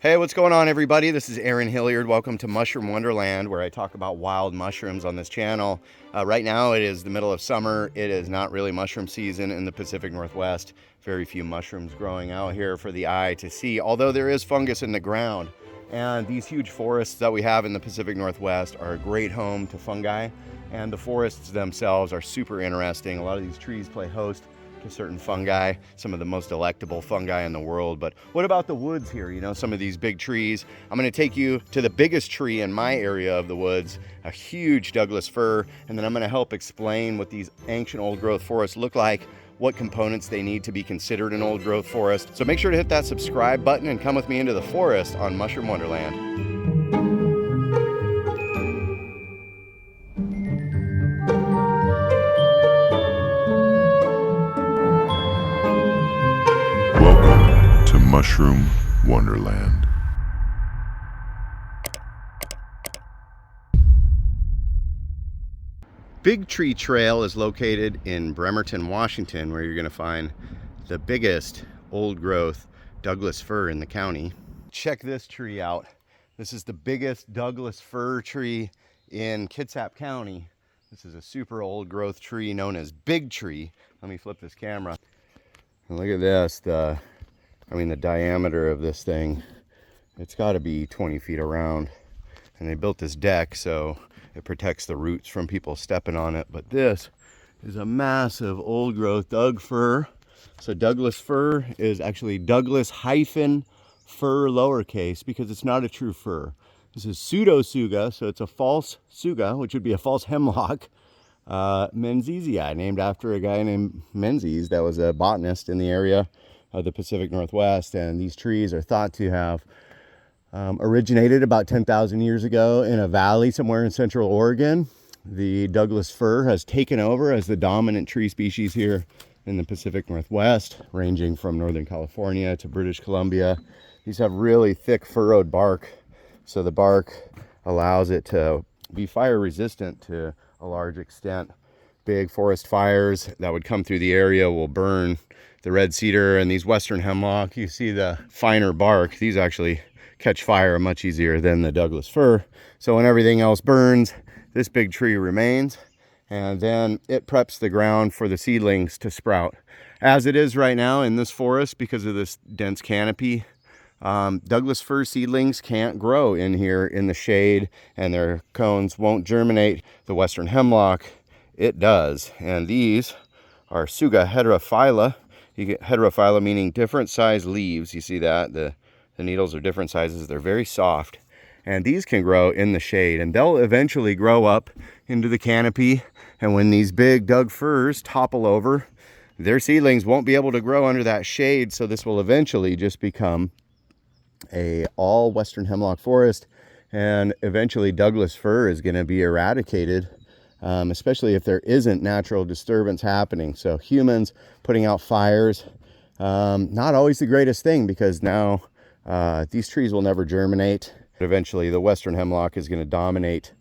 Hey, what's going on, everybody? This is Aaron Hilliard. Welcome to Mushroom Wonderland, where I talk about wild mushrooms on this channel. Right now, it is the middle of summer. It is not really mushroom season in the Pacific Northwest. Very few mushrooms growing out here for the eye to see, although there is fungus in the ground. And these huge forests that we have in the Pacific Northwest are a great home to fungi. And the forests themselves are super interesting. A lot of these trees play host to certain fungi, some of the most delectable fungi in the world. But what about the woods here? You know, some of these big trees. I'm going to take you to the biggest tree in my area of the woods, a huge Douglas fir, and then I'm going to help explain what these ancient old growth forests look like, what components they need to be considered an old growth forest. So make sure to hit that subscribe button and come with me into the forest on Mushroom Wonderland. Mushroom Wonderland. Big Tree Trail is located in Bremerton, Washington, where you're going to find the biggest old growth Douglas fir in the county. Check this tree out. This is the biggest Douglas fir tree in Kitsap County. This is a super old growth tree known as Big Tree. Let me flip this camera. And look at this. The diameter of this thing, it's got to be 20 feet around. And they built this deck so it protects the roots from people stepping on it. But this is a massive old growth Doug fir. So Douglas fir is actually Douglas hyphen fir lowercase because it's not a true fir. This is pseudotsuga, so it's a false tsuga, which would be a false hemlock. Menzesii, named after a guy named Menzies that was a botanist in the area of the Pacific Northwest. And these trees are thought to have originated about 10,000 years ago in a valley somewhere in Central Oregon. The Douglas fir has taken over as the dominant tree species here in the Pacific Northwest, ranging from Northern California to British Columbia. These have really thick furrowed bark, so the bark allows it to be fire resistant to a large extent. Big forest fires that would come through the area will burn the red cedar and these western hemlock. You see the finer bark. These actually catch fire much easier than the Douglas fir. So when everything else burns, this big tree remains, and then it preps the ground for the seedlings to sprout. As it is right now in this forest, because of this dense canopy, Douglas fir seedlings can't grow in here in the shade, and their cones won't germinate. The western hemlock, it does. And these are Tsuga heterophylla. You get heterophylla meaning different size leaves. You see that? The needles are different sizes. They're very soft. And these can grow in the shade. And they'll eventually grow up into the canopy. And when these big Doug firs topple over, their seedlings won't be able to grow under that shade. So this will eventually just become a all western hemlock forest. And eventually Douglas fir is going to be eradicated. Especially if there isn't natural disturbance happening. So humans putting out fires, not always the greatest thing, because now these trees will never germinate. Eventually the western hemlock is going to dominate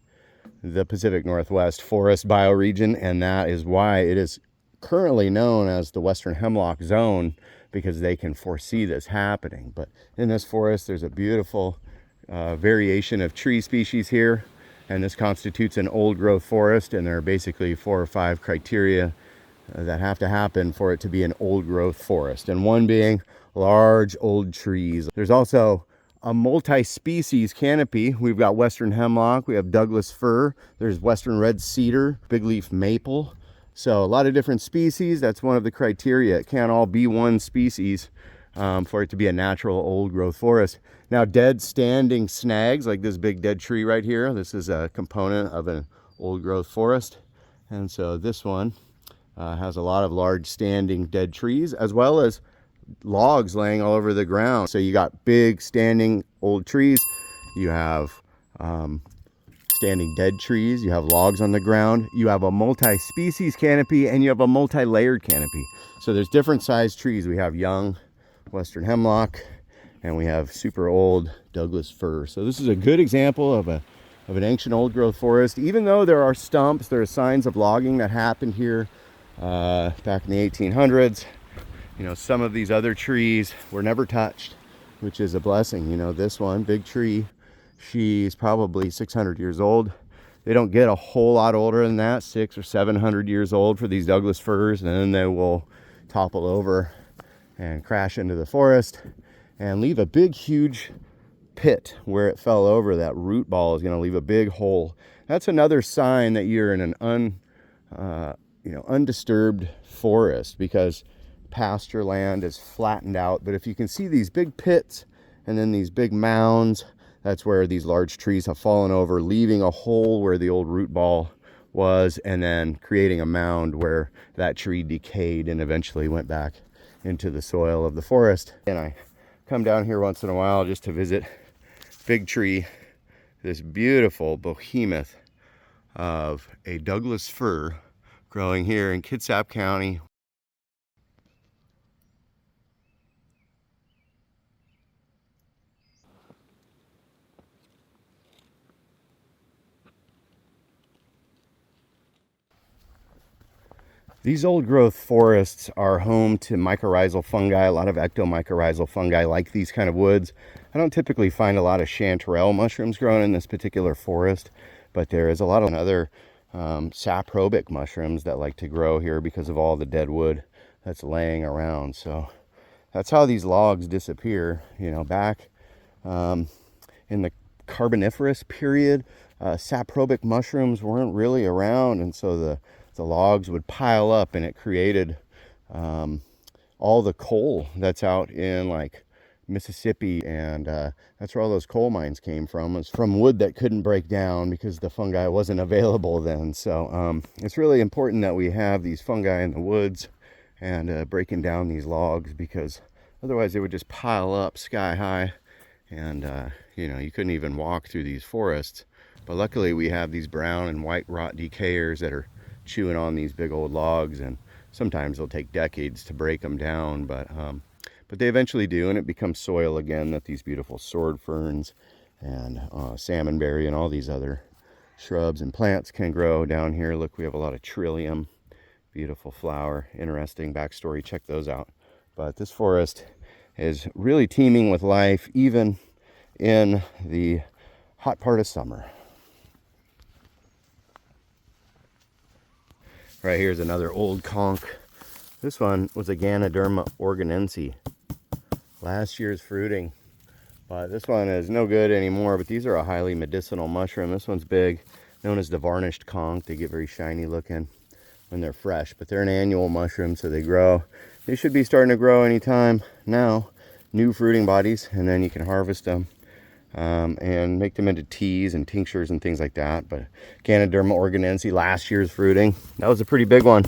the Pacific Northwest forest bioregion, and that is why it is currently known as the western hemlock zone, because they can foresee this happening. But in this forest there's a beautiful variation of tree species here. And this constitutes an old growth forest, and there are basically 4 or 5 criteria that have to happen for it to be an old growth forest. And one being large old trees. There's also a multi-species canopy. We've got western hemlock, we have Douglas fir, there's western red cedar, big leaf maple. So a lot of different species. That's one of the criteria. It can't all be one species for it to be a natural old growth forest. Now, dead standing snags like this big dead tree right here, this is a component of an old growth forest. And so this one has a lot of large standing dead trees, as well as logs laying all over the ground. So you got big standing old trees, you have standing dead trees, you have logs on the ground, you have a multi-species canopy, and you have a multi-layered canopy. So there's different sized trees. We have young western hemlock, and we have super old Douglas fir. So this is a good example of an ancient old growth forest. Even though there are stumps, there are signs of logging that happened here back in the 1800s. You know, some of these other trees were never touched. which is a blessing. You know, this one, big tree, she's probably 600 years old. They don't get a whole lot older than that, 600 or 700 years old for these Douglas firs, and then they will topple over and crash into the forest and leave a big, huge pit where it fell over. That root ball is going to leave a big hole. That's another sign that you're in an undisturbed forest, because pasture land is flattened out. But if you can see these big pits and then these big mounds, that's where these large trees have fallen over, leaving a hole where the old root ball was, and then creating a mound where that tree decayed and eventually went back into the soil of the forest. And I come down here once in a while just to visit Big Tree, this beautiful behemoth of a Douglas fir growing here in Kitsap County. These old growth forests are home to mycorrhizal fungi, a lot of ectomycorrhizal fungi like these kind of woods. I don't typically find a lot of chanterelle mushrooms growing in this particular forest, but there is a lot of other saprobic mushrooms that like to grow here because of all the dead wood that's laying around. So that's how these logs disappear. You know, back in the Carboniferous period, saprobic mushrooms weren't really around, and so the logs would pile up, and it created all the coal that's out in like Mississippi, and that's where all those coal mines came from. It's from wood that couldn't break down because the fungi wasn't available then. So it's really important that we have these fungi in the woods and breaking down these logs, because otherwise they would just pile up sky high, and you couldn't even walk through these forests. But luckily we have these brown and white rot decayers that are chewing on these big old logs, and sometimes it'll take decades to break them down, but they eventually do, and it becomes soil again that these beautiful sword ferns and salmonberry and all these other shrubs and plants can grow down here. Look, we have a lot of trillium, beautiful flower, interesting backstory, check those out. But this forest is really teeming with life, even in the hot part of summer. Right here's another old conch. This one was a Ganoderma organense. Last year's fruiting. But this one is no good anymore, but these are a highly medicinal mushroom. This one's big, known as the varnished conch. They get very shiny looking when they're fresh, but they're an annual mushroom, so they grow. They should be starting to grow anytime now. New fruiting bodies, and then you can harvest them and make them into teas and tinctures and things like that. But Ganoderma organense, last year's fruiting, that was a pretty big one.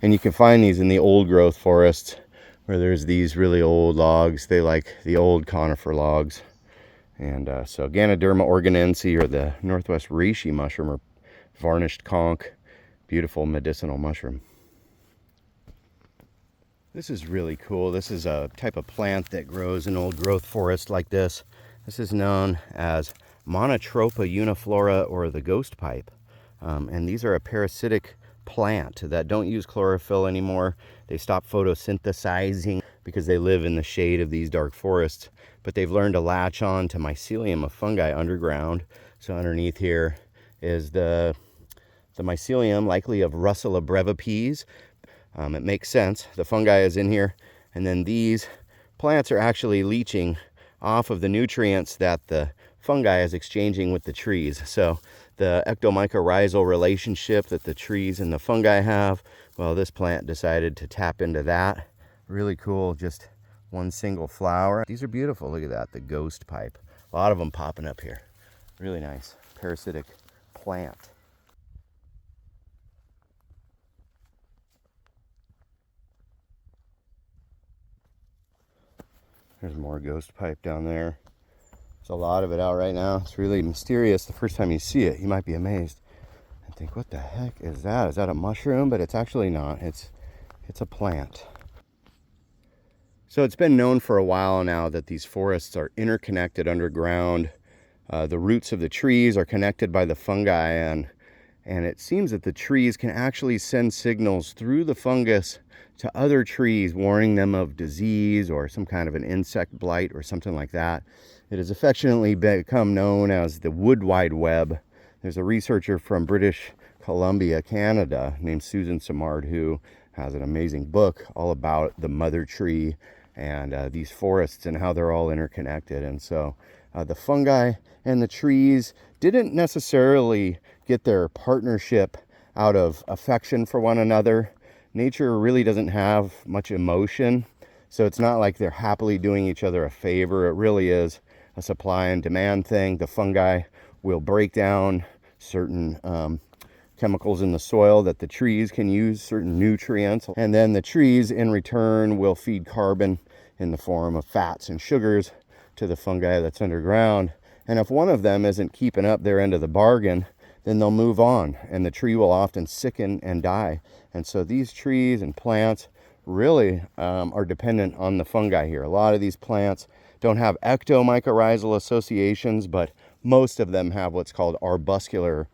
And you can find these in the old growth forests where there's these really old logs. They like the old conifer logs. And so Ganoderma organense, or the northwest reishi mushroom, or varnished conch, beautiful medicinal mushroom. This is really cool. This is a type of plant that grows in old growth forest like this. This is known as Monotropa uniflora, or the ghost pipe. And these are a parasitic plant that don't use chlorophyll anymore. They stop photosynthesizing because they live in the shade of these dark forests. But they've learned to latch on to mycelium of fungi underground. So underneath here is the mycelium, likely of Russula brevipes. It makes sense. The fungi is in here. And then these plants are actually leaching off of the nutrients that the fungi is exchanging with the trees. So the ectomycorrhizal relationship that the trees and the fungi have, well, this plant decided to tap into that. Really cool, just one single flower. These are beautiful. Look at that, the ghost pipe. A lot of them popping up here. Really nice parasitic plant. There's more ghost pipe down there. There's a lot of it out right now. It's really mysterious. The first time you see it, you might be amazed and think, what the heck is that? Is that a mushroom? But it's actually not. It's a plant. So it's been known for a while now that these forests are interconnected underground. The roots of the trees are connected by the fungi, And it seems that the trees can actually send signals through the fungus to other trees, warning them of disease or some kind of an insect blight or something like that. It has affectionately become known as the wood wide web. There's a researcher from British Columbia, Canada, named Susan Simard, who has an amazing book all about the mother tree and these forests and how they're all interconnected. And so the fungi and the trees didn't necessarily get their partnership out of affection for one another. Nature really doesn't have much emotion, so it's not like they're happily doing each other a favor. It really is a supply and demand thing. The fungi will break down certain chemicals in the soil that the trees can use, certain nutrients, and then the trees in return will feed carbon in the form of fats and sugars to the fungi that's underground. And if one of them isn't keeping up their end of the bargain, then they'll move on, and the tree will often sicken and die. And so these trees and plants really are dependent on the fungi here. A lot of these plants don't have ectomycorrhizal associations, but most of them have what's called arbuscular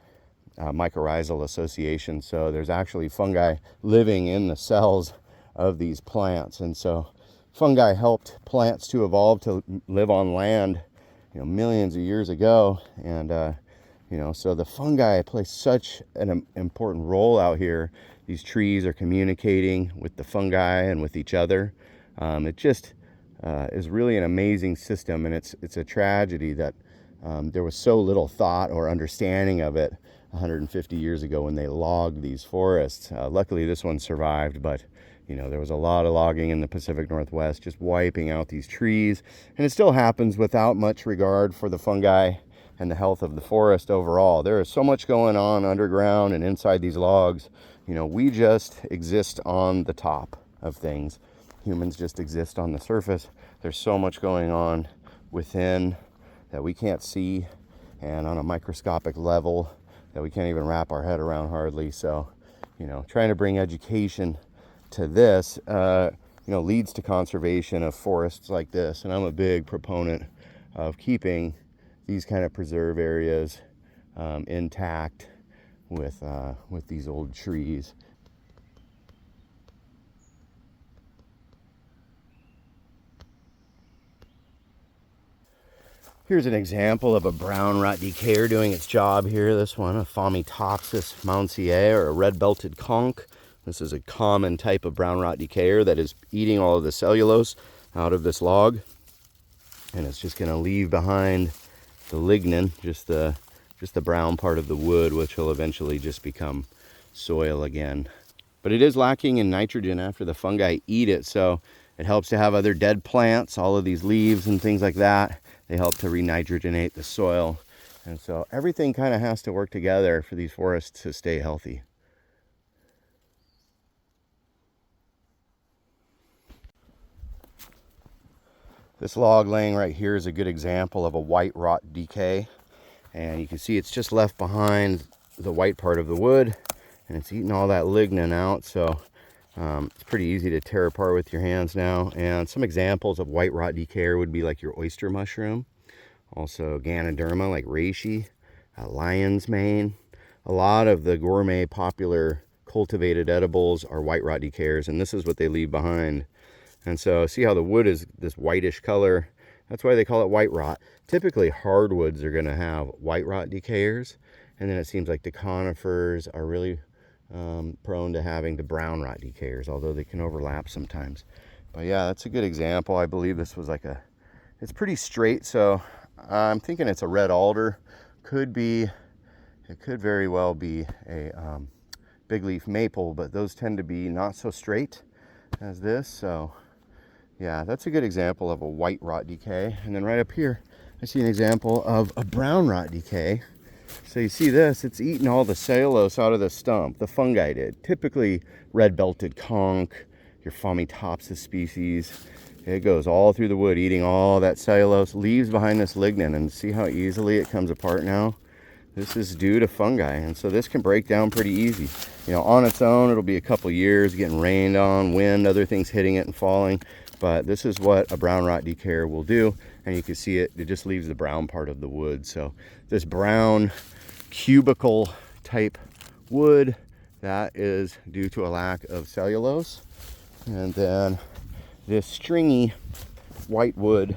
mycorrhizal associations. So there's actually fungi living in the cells of these plants. And so fungi helped plants to evolve to live on land, millions of years ago. And so the fungi play such an important role out here. These trees are communicating with the fungi and with each other. It just is really an amazing system, and it's a tragedy that there was so little thought or understanding of it 150 years ago when they logged these forests. Luckily, this one survived, but there was a lot of logging in the Pacific Northwest, just wiping out these trees, and it still happens without much regard for the fungi and the health of the forest overall. There is so much going on underground and inside these logs. We just exist on the top of things. Humans just exist on the surface. There's so much going on within that we can't see, and on a microscopic level that we can't even wrap our head around hardly. So, trying to bring education to this, leads to conservation of forests like this. And I'm a big proponent of keeping these kind of preserve areas intact with these old trees. Here's an example of a brown rot decayer doing its job here. This one, a Fomitopsis mounsii, or a red-belted conch. This is a common type of brown rot decayer that is eating all of the cellulose out of this log. And it's just going to leave behind the lignin, just the brown part of the wood, which will eventually just become soil again. But it is lacking in nitrogen after the fungi eat it, so it helps to have other dead plants, all of these leaves and things like that. They help to re-nitrogenate the soil. And so everything kind of has to work together for these forests to stay healthy. This log laying right here is a good example of a white rot decay. And you can see it's just left behind the white part of the wood, and it's eating all that lignin out. So it's pretty easy to tear apart with your hands now. And some examples of white rot decayer would be like your oyster mushroom, also Ganoderma like reishi, lion's mane. A lot of the gourmet popular cultivated edibles are white rot decayers, and this is what they leave behind. And so see how the wood is this whitish color? That's why they call it white rot. Typically hardwoods are going to have white rot decayers, and then it seems like the conifers are really prone to having the brown rot decayers, although they can overlap sometimes. But yeah, that's a good example. I believe this was like it's pretty straight, so I'm thinking it's a red alder. It could very well be a big leaf maple, but those tend to be not so straight as this. So yeah, that's a good example of a white rot decay. And then right up here, I see an example of a brown rot decay. So you see this, it's eating all the cellulose out of the stump. The fungi did. Typically red-belted conch, your Fomitopsis species. It goes all through the wood, eating all that cellulose, leaves behind this lignin. And see how easily it comes apart now? This is due to fungi, and so this can break down pretty easy. On its own, it'll be a couple years getting rained on, wind, other things hitting it and falling. But this is what a brown rot decayer will do, and you can see it just leaves the brown part of the wood. So this brown cubicle type wood, that is due to a lack of cellulose. And then this stringy white wood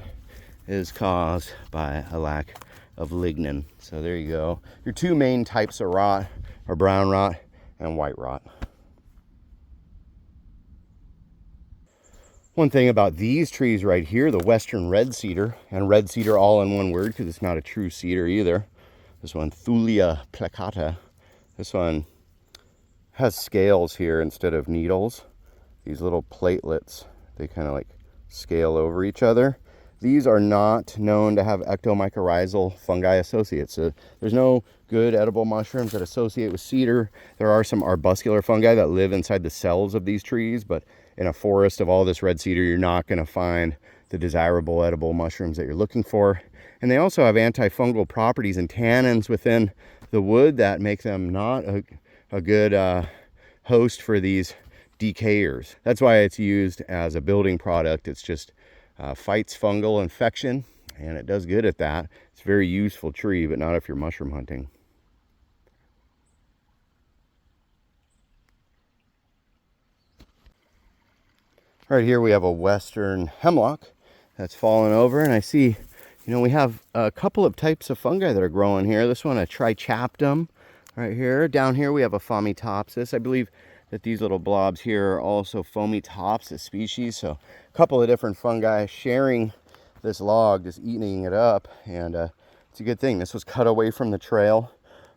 is caused by a lack of lignin. So there you go. Your two main types of rot are brown rot and white rot. One thing about these trees right here, the western red cedar, and red cedar all in one word because it's not a true cedar either. This one, Thulia placata. This one has scales here instead of needles. These little platelets, they kind of like scale over each other. These are not known to have ectomycorrhizal fungi associates. So there's no good edible mushrooms that associate with cedar. There are some arbuscular fungi that live inside the cells of these trees, but in a forest of all this red cedar, you're not going to find the desirable edible mushrooms that you're looking for. And they also have antifungal properties and tannins within the wood that make them not a good host for these decayers. That's why it's used as a building product. It's just fights fungal infection, and it does good at that. It's a very useful tree, but not if you're mushroom hunting. Right here we have a western hemlock that's fallen over, and I see, we have a couple of types of fungi that are growing here. This one, a trichaptum right here. Down here we have a Fomitopsis. I believe that these little blobs here are also Fomitopsis species. So a couple of different fungi sharing this log, just eating it up, and it's a good thing. This was cut away from the trail,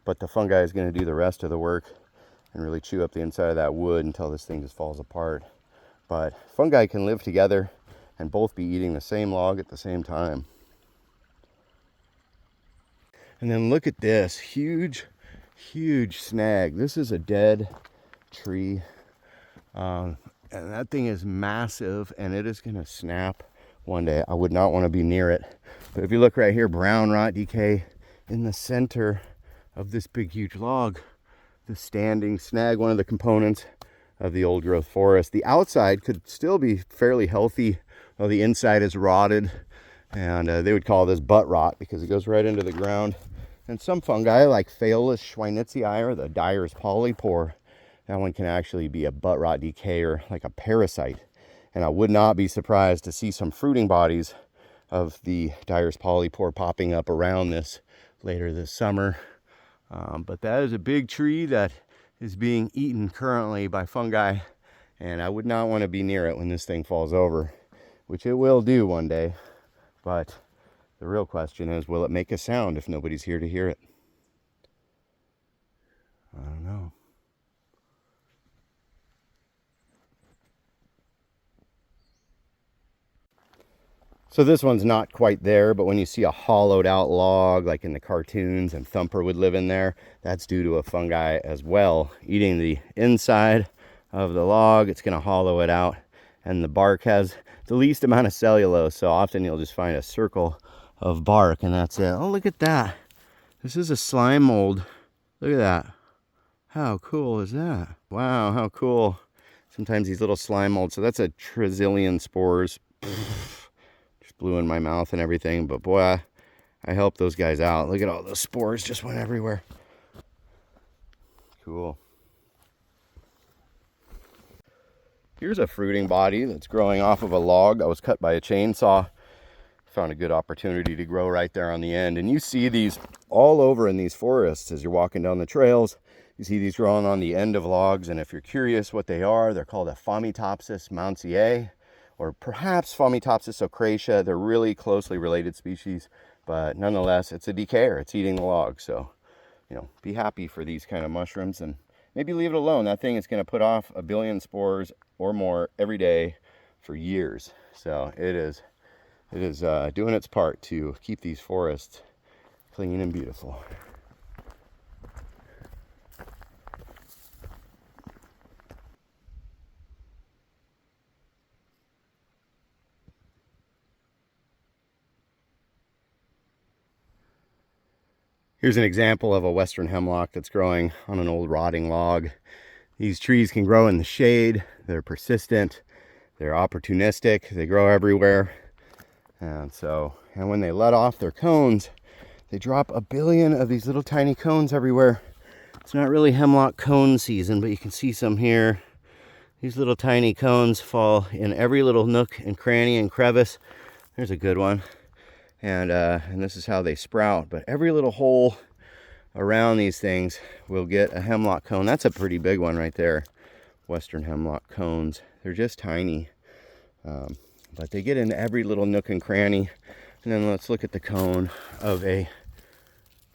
but the fungi is going to do the rest of the work and really chew up the inside of that wood until this thing just falls apart. But fungi can live together and both be eating the same log at the same time. And then look at this huge snag. This is a dead tree, and that thing is massive, and it is going to snap one day. I would not want to be near it. But if you look right here, brown rot decay in the center of this big huge log, the standing snag, one of the components of the old growth forest. The outside could still be fairly healthy, while the inside is rotted, and they would call this butt rot because it goes right into the ground. And some fungi like Phalus schweinitzii or the Dyer's polypore, that one can actually be a butt rot decayer, like a parasite. And I would not be surprised to see some fruiting bodies of the Dyer's polypore popping up around this later this summer. But that is a big tree that is being eaten currently by fungi, and I would not want to be near it when this thing falls over, which it will do one day. But the real question is, will it make a sound if nobody's here to hear it? I don't know. So this one's not quite there, but when you see a hollowed out log like in the cartoons and Thumper would live in there, that's due to a fungi as well, eating the inside of the log. It's going to hollow it out, and the bark has the least amount of cellulose, so often you'll just find a circle of bark and that's it. Oh, look at that. This is a slime mold. Look at that. How cool is that? Wow, how cool. Sometimes these little slime molds, so that's a trillion spores. Blew in my mouth and everything, but boy, I helped those guys out. Look at all those spores just went everywhere. Cool. Here's a fruiting body that's growing off of a log that was cut by a chainsaw. Found a good opportunity to grow right there on the end, and you see these all over in these forests as you're walking down the trails. You see these growing on the end of logs, and if you're curious what they are, they're called a Fomitopsis mountsiae, or perhaps Fomitopsis ocratia. They're really closely related species, but nonetheless, it's a decayer. It's eating the log. So, be happy for these kind of mushrooms, and maybe leave it alone. That thing is going to put off 1 billion spores or more every day for years. So it is doing its part to keep these forests clean and beautiful. Here's an example of a western hemlock that's growing on an old rotting log. These trees can grow in the shade. They're persistent. They're opportunistic. They grow everywhere. And when they let off their cones, they drop 1 billion of these little tiny cones everywhere. It's not really hemlock cone season, but you can see some here. These little tiny cones fall in every little nook and cranny and crevice. There's a good one. And this is how they sprout. But every little hole around these things will get a hemlock cone. That's a pretty big one right there. Western hemlock cones. They're just tiny. But they get in every little nook and cranny. And then let's look at the cone of a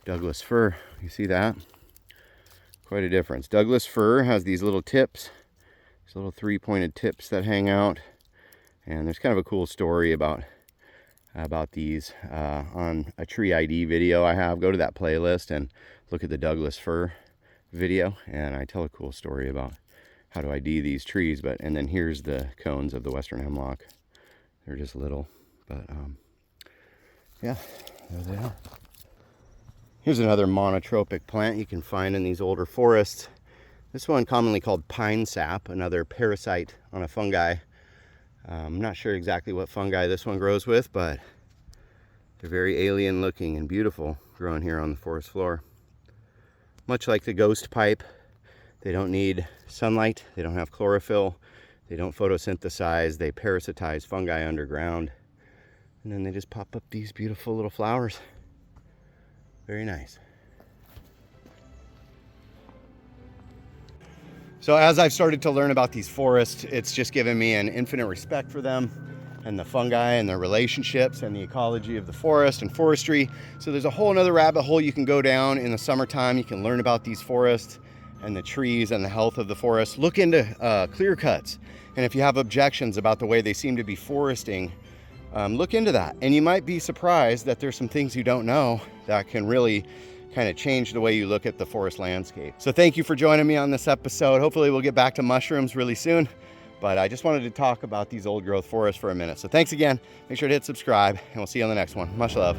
Douglas fir. You see that? Quite a difference. Douglas fir has these little tips. These little three-pointed tips that hang out. And there's kind of a cool story about these on a tree ID video I have. Go to that playlist and look at the Douglas fir video, and I tell a cool story about how to ID these trees. And then here's the cones of the western hemlock. They're just little, but yeah, there they are. Here's another monotropic plant you can find in these older forests. This one commonly called pine sap, another parasite on a fungi. I'm not sure exactly what fungi this one grows with, but they're very alien looking and beautiful growing here on the forest floor. Much like the ghost pipe, they don't need sunlight, they don't have chlorophyll, they don't photosynthesize, they parasitize fungi underground, and then they just pop up these beautiful little flowers. Very nice. So as I've started to learn about these forests, it's just given me an infinite respect for them and the fungi and their relationships and the ecology of the forest and forestry. So there's a whole nother rabbit hole you can go down in the summertime. You can learn about these forests and the trees and the health of the forest. Look into clear cuts. And if you have objections about the way they seem to be foresting, look into that. And you might be surprised that there's some things you don't know that can really kind of change the way you look at the forest landscape. So thank you for joining me on this episode. Hopefully we'll get back to mushrooms really soon, but I just wanted to talk about these old growth forests for a minute. So thanks again. Make sure to hit subscribe, and we'll see you on the next one. Much love.